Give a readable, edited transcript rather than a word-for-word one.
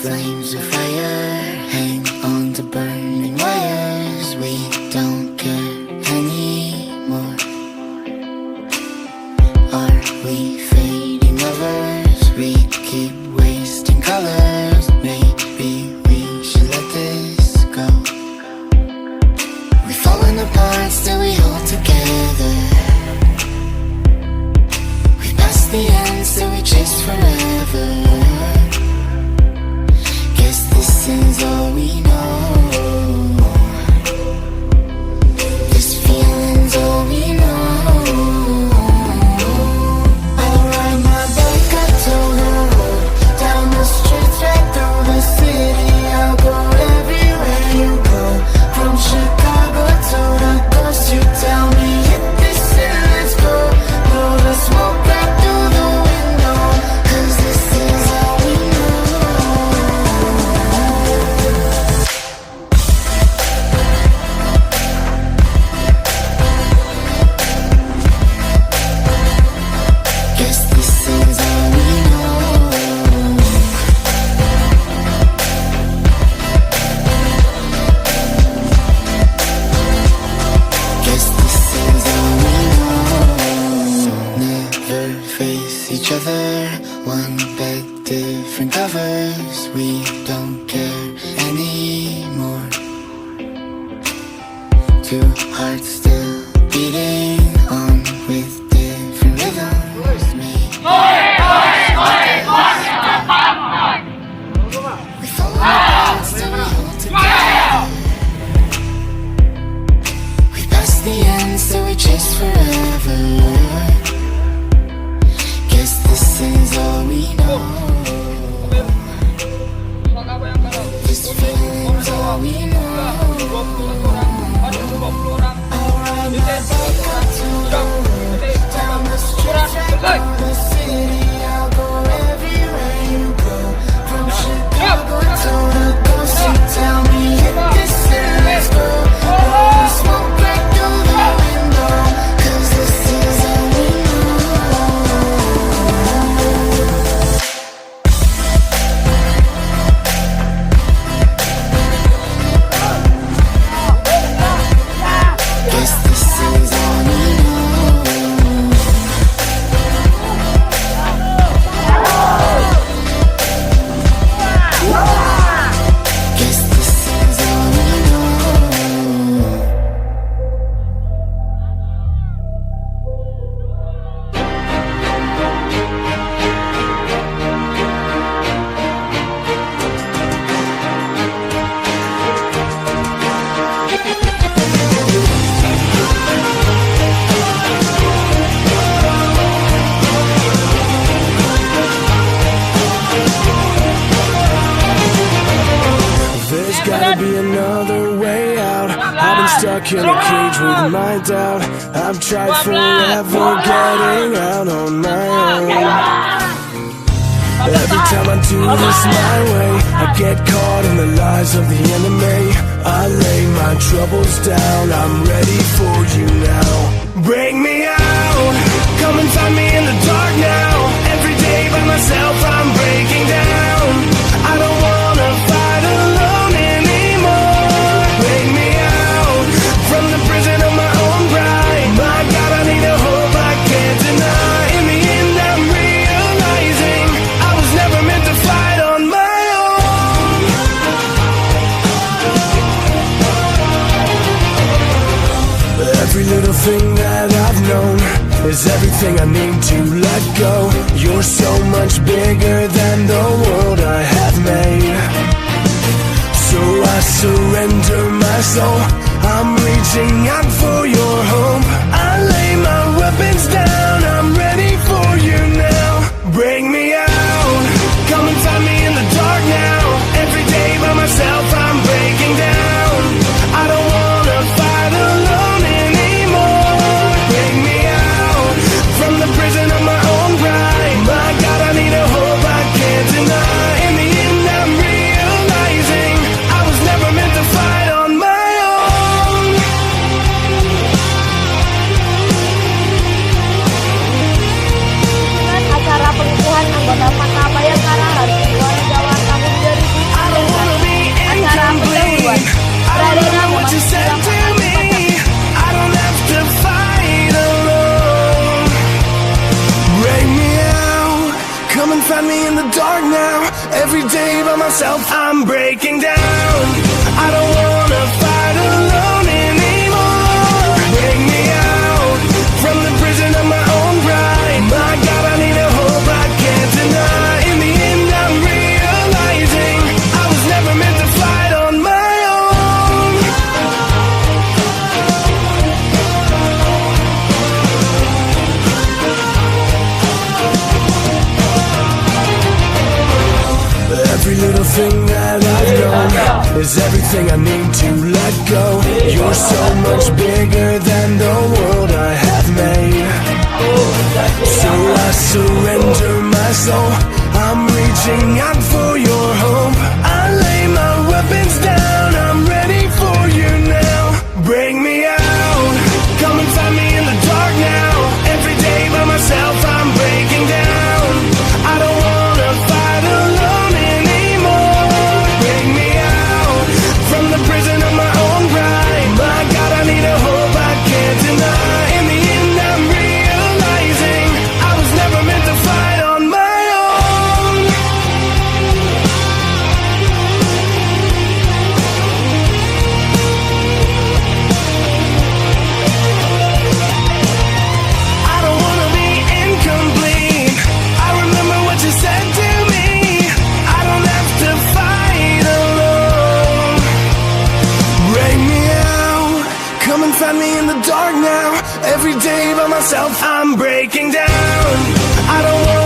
flames of fire hang on to burning wires. We don't care anymore. Are we fading lovers? We keep wasting colors. Maybe we should let this go. We've fallen apart, still we hold together. We've passed the end, still we chase forever. Guess this is all we know. This feeling's all we know. I'll ride my bike up to the road, down the streets, right through the city. I'll go everywhere you go, from Chicago to the coast. You tell me hit this and let's go. Blow the smoke right through the window, 'cause this is all we know. Guess this is all we know. Guess this is all we know. Never face each other, one bed, different covers. We don't care anymore. Two hearts still beating on with different rhythms. We fall apart, still we hold together. We pass the end, still we chase forever. Guess this is all we know. This feeling's all we know. I'll ride my bike up to the road, down the streets, right through the city. I'll go everywhere you go, from Chicago to the coast. You tell me hit this and let's go. Blow the smoke right through the window, 'cause this is all we know. Guess this is all we know. Guess this is all we know. There's gotta be another way out. I've been stuck in a cage with my doubt. I've tried forever getting out on my own. Every time I do this my way, I get caught in the lies of the enemy. I lay my troubles down, I'm ready for you now. Bring me out, come and find me in the dark now. Every day by myself I'm breaking down. I don't wanna fight alone anymore. Bring me out from the prison of my own pride. My God, I need a hope I can't deny. In the end I'm realizing I was never meant to fight on my own. Every little thing that I've known is everything I need to let go. You're so much bigger than the world I have made. So I surrender my soul, I'm reaching out for your hope. I lay my weapons down, I'm ready for you now. Bring me out, come and find me in the dark now. Every day by myself I'm breaking down. I don't wanna fight alone anymore. Bring me out from the prison of my own pride. My God, I need a hope I can't deny. In the end I'm realizing I was never meant to fight on my own. myself, I'm breaking down. I don't wanna fight alone anymore. Bring me out from the prison of my own pride. My God, I need a hope I can't deny. In the end, I'm realizing I was never meant to fight on my own. Every little thing that I've known is everything I need to let go. You're so much bigger than the world I have made. So I surrender my soul. I'm reaching out for your hope. I lay my weapons down. I'm ready for you now. Bring me out. Come and find me in the dark now. Every day by myself, I'm breaking down. I don't wanna fight alone anymore. Bring me out from the prison of my own pride. My God, I need a hope I can't deny. In the end, I'm realizing I was never meant to fight on my own. I don't wanna be incomplete. I remember what you said to me. I don't have to fight alone. Bring me out. Come and find me in the dark now. Every day by myself, I'm breaking down. I don't want